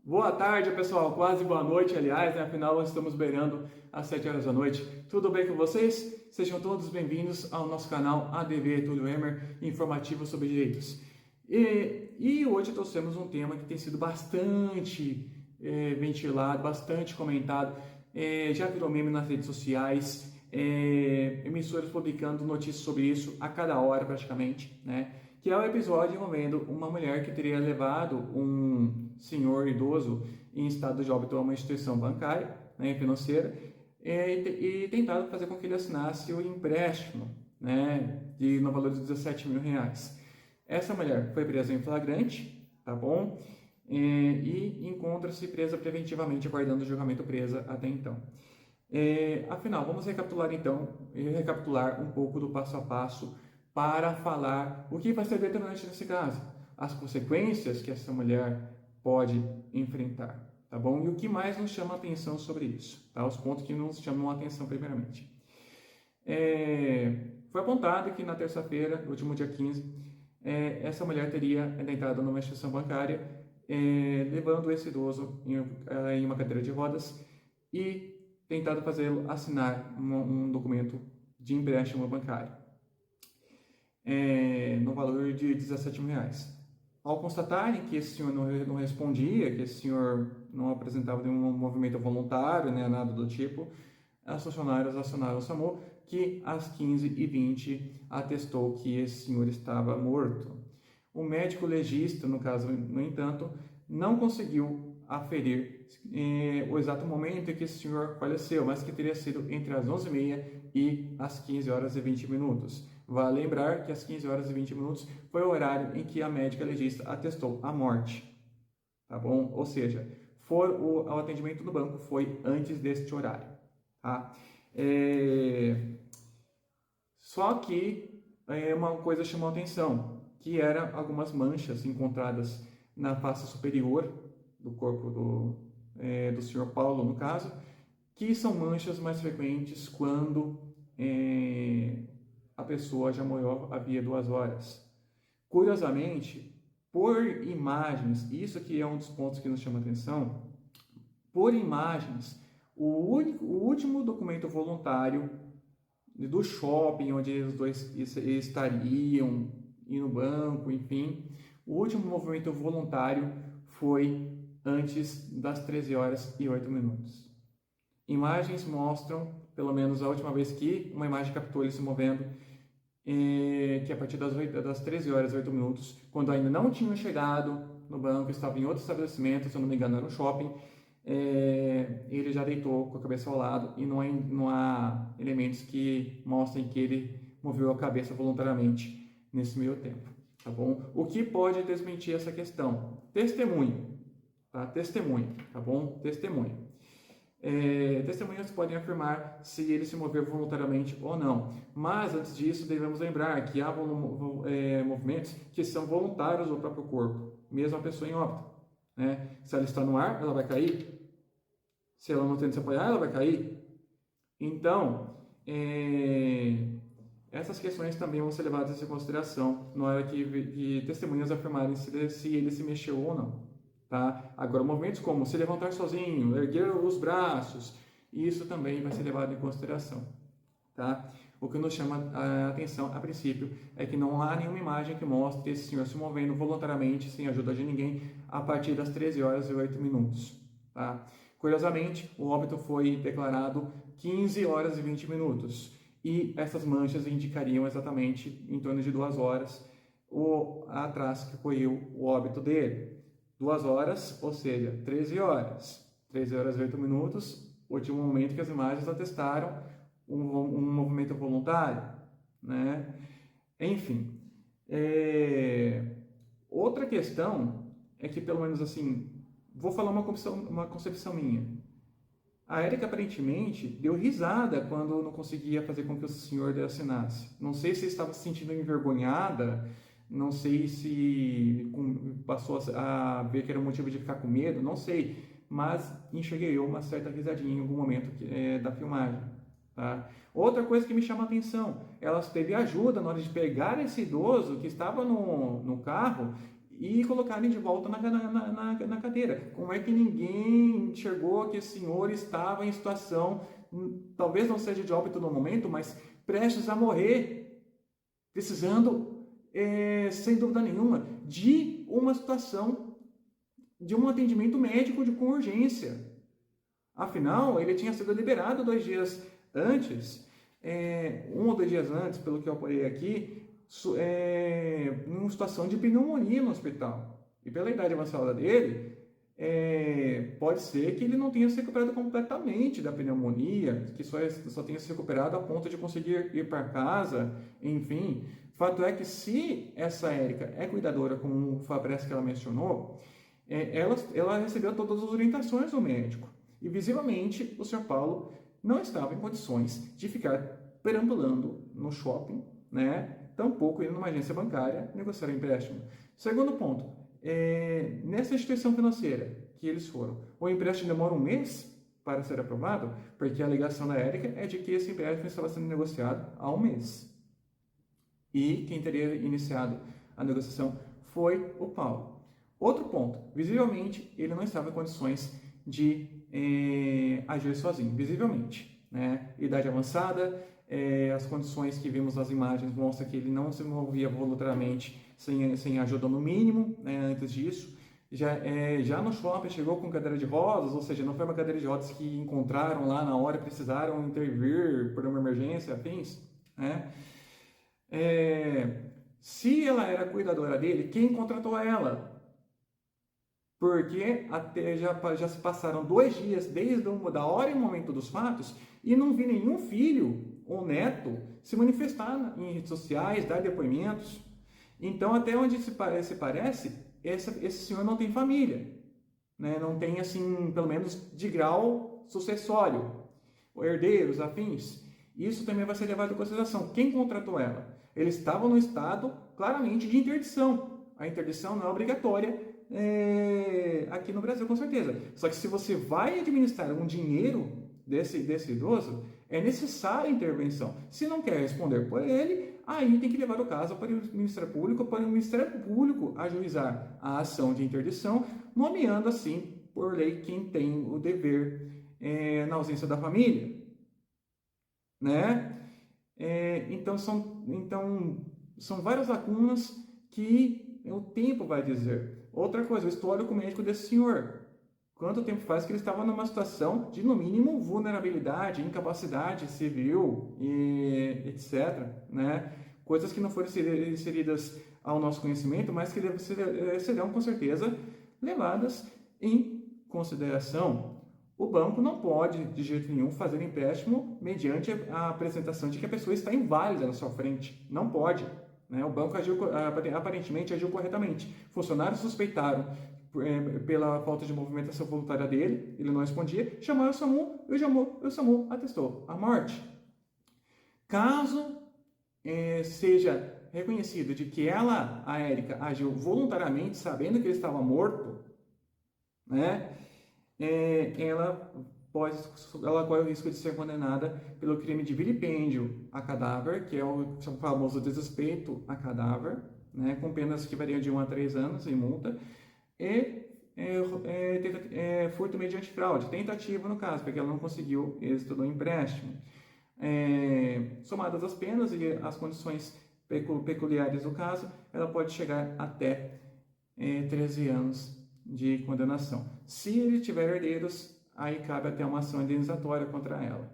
Boa tarde, pessoal. Quase boa noite, aliás, né? Afinal, estamos beirando às 7 horas da noite. Tudo bem com vocês? Sejam todos bem-vindos ao nosso canal ADV Túlio Emer, informativo sobre direitos. E hoje trouxemos um tema que tem sido bastante ventilado, bastante comentado, já virou meme nas redes sociais, emissoras publicando notícias sobre isso a cada hora praticamente, né? Que é o episódio envolvendo uma mulher que teria levado um senhor idoso em estado de óbito a uma instituição bancária, né, financeira, e tentado fazer com que ele assinasse o empréstimo, né, no valor de 17 mil reais. Essa mulher foi presa em flagrante, tá bom? E encontra-se presa preventivamente, aguardando o julgamento presa até então. Afinal, vamos recapitular um pouco do passo a passo para falar o que vai ser determinante nesse caso, as consequências que essa mulher pode enfrentar, tá bom? E o que mais nos chama a atenção sobre isso, tá? Os pontos que nos chamam a atenção primeiramente. Foi apontado que na terça-feira, no último dia 15, essa mulher teria entrado numa instituição bancária, levando esse idoso em uma cadeira de rodas e tentado fazê-lo assinar um documento de empréstimo bancário no valor de 17 mil reais. Ao constatarem que esse senhor não respondia, que esse senhor não apresentava nenhum movimento voluntário, né, nada do tipo, as funcionárias acionaram o SAMU, que às 15h20 atestou que esse senhor estava morto. O médico legista, no caso, no entanto, não conseguiu aferir o exato momento em que esse senhor faleceu, mas que teria sido entre as 11h30 e as 15 horas e 20 minutos. Vale lembrar que às 15 horas e 20 minutos foi o horário em que a médica legista atestou a morte, tá bom? Ou seja, o atendimento no banco foi antes deste horário, tá? Só que uma coisa chamou a atenção, que eram algumas manchas encontradas na face superior do corpo do Sr. Paulo, no caso, que são manchas mais frequentes quando a pessoa já morreu havia 2 horas. Curiosamente, por imagens, isso aqui é um dos pontos que nos chama a atenção, por imagens, o último documento voluntário do shopping onde os dois estariam, ir no banco, enfim, o último movimento voluntário foi antes das 13 horas e 8 minutos. Imagens mostram, pelo menos a última vez que uma imagem captou ele se movendo, que a partir das 13 horas e 8 minutos, quando ainda não tinham chegado no banco, estava em outro estabelecimento, se eu não me engano era um shopping, ele já deitou com a cabeça ao lado e não há elementos que mostrem que ele moveu a cabeça voluntariamente nesse meio tempo, tá bom? O que pode desmentir essa questão? Testemunho, tá? Testemunho, tá bom? Testemunho. Testemunhas podem afirmar se ele se moveu voluntariamente ou não, mas antes disso devemos lembrar que há movimentos que são voluntários do próprio corpo, mesmo a pessoa em óbito, né? Se ela está no ar, ela vai cair. Se ela não tenta se apoiar, ela vai cair. Então, essas questões também vão ser levadas em consideração na hora que testemunhas afirmarem se ele se mexeu ou não. Tá? Agora, movimentos como se levantar sozinho, erguer os braços, isso também vai ser levado em consideração. Tá? O que nos chama a atenção, a princípio, é que não há nenhuma imagem que mostre esse senhor se movendo voluntariamente, sem ajuda de ninguém, a partir das 13 horas e 8 minutos. Tá? Curiosamente, o óbito foi declarado 15 horas e 20 minutos, e essas manchas indicariam exatamente em torno de 2 horas atrás que foi o óbito dele. 2 horas, ou seja, 13 horas. 13 horas e 8 minutos, último momento que as imagens atestaram um movimento voluntário, né? Enfim, outra questão é que, pelo menos assim, vou falar uma concepção minha. A Érica aparentemente deu risada quando não conseguia fazer com que o senhor assinasse. Não sei se estava se sentindo envergonhada, não sei se passou a ver que era um motivo de ficar com medo, não sei, mas enxerguei eu uma certa risadinha em algum momento da filmagem. Tá? Outra coisa que me chama a atenção, ela teve ajuda na hora de pegar esse idoso que estava no carro e colocarem de volta na cadeira. Como é que ninguém enxergou que o senhor estava em situação, talvez não seja de óbito no momento, mas prestes a morrer, precisando, sem dúvida nenhuma, de uma situação, de um atendimento médico com urgência. Afinal, ele tinha sido liberado 2 dias antes, 1 ou 2 dias antes, pelo que eu apurei aqui, em uma situação de pneumonia no hospital. E pela idade avançada dele, pode ser que ele não tenha se recuperado completamente da pneumonia, que só tenha se recuperado a ponto de conseguir ir para casa, enfim. Fato é que se essa Érica é cuidadora, como parece que ela mencionou, ela recebeu todas as orientações do médico. E visivelmente o Sr. Paulo não estava em condições de ficar perambulando no shopping, né? Tampouco indo numa agência bancária negociar um empréstimo. Segundo ponto, nessa instituição financeira que eles foram, o empréstimo demora 1 mês para ser aprovado, porque a alegação da Érica é de que esse empréstimo estava sendo negociado há 1 mês. E quem teria iniciado a negociação foi o Paulo. Outro ponto, visivelmente ele não estava em condições de agir sozinho, visivelmente, né? Idade avançada, as condições que vimos nas imagens mostram que ele não se movia voluntariamente sem ajuda no mínimo, né, antes disso. Já no shopping chegou com cadeira de rodas, ou seja, não foi uma cadeira de rodas que encontraram lá na hora e precisaram intervir por uma emergência, afins, né? Se ela era cuidadora dele, quem contratou ela? Porque até já se passaram 2 dias desde da hora e momento dos fatos e não vi nenhum filho ou neto se manifestar em redes sociais, dar depoimentos. Então, até onde se parece, esse senhor não tem família, né? Não tem, assim, pelo menos de grau sucessório, herdeiros, afins. Isso também vai ser levado em consideração. Quem contratou ela? Ele estava no estado, claramente, de interdição. A interdição não é obrigatória aqui no Brasil, com certeza. Só que se você vai administrar um dinheiro desse idoso, é necessária a intervenção. Se não quer responder por ele, aí tem que levar o caso para o Ministério Público ajuizar a ação de interdição, nomeando assim, por lei, quem tem o dever na ausência da família, né? Então são várias lacunas que o tempo vai dizer. Outra coisa, o histórico médico desse senhor. Quanto tempo faz que ele estava numa situação de, no mínimo, vulnerabilidade, incapacidade civil, etc., né? Coisas que não foram inseridas ao nosso conhecimento, mas que serão, com certeza, levadas em consideração. O banco não pode, de jeito nenhum, fazer empréstimo mediante a apresentação de que a pessoa está inválida na sua frente. Não pode. O banco aparentemente agiu corretamente. Funcionários suspeitaram pela falta de movimentação voluntária dele, ele não respondia, chamaram o SAMU, o SAMU atestou a morte. Caso seja reconhecido de que a Érica, agiu voluntariamente, sabendo que ele estava morto, né, ela corre o risco de ser condenada pelo crime de vilipêndio a cadáver, que é o famoso desrespeito a cadáver, né, com penas que variam de 1 a 3 anos em multa, e furto mediante fraude, tentativa no caso, porque ela não conseguiu êxito no empréstimo. Somadas as penas e as condições peculiares do caso, ela pode chegar até 13 anos de condenação. Se ele tiver herdeiros, aí cabe até uma ação indenizatória contra ela,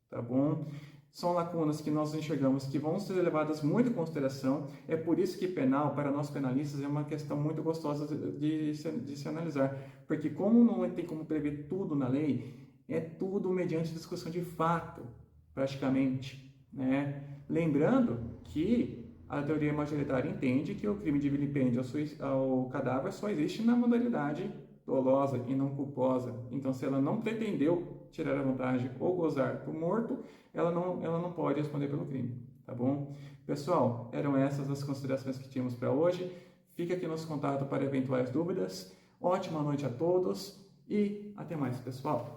tá bom? São lacunas que nós enxergamos que vão ser levadas muito em consideração. É por isso que penal, para nós penalistas, é uma questão muito gostosa de se analisar. Porque como não tem como prever tudo na lei, é tudo mediante discussão de fato, praticamente, né? Lembrando que a teoria majoritária entende que o crime de vilipêndio ao cadáver só existe na modalidade dolosa e não culposa. Então, se ela não pretendeu tirar a vantagem ou gozar do morto, ela não pode responder pelo crime, tá bom? Pessoal, eram essas as considerações que tínhamos para hoje. Fica aqui nosso contato para eventuais dúvidas. Ótima noite a todos e até mais, pessoal!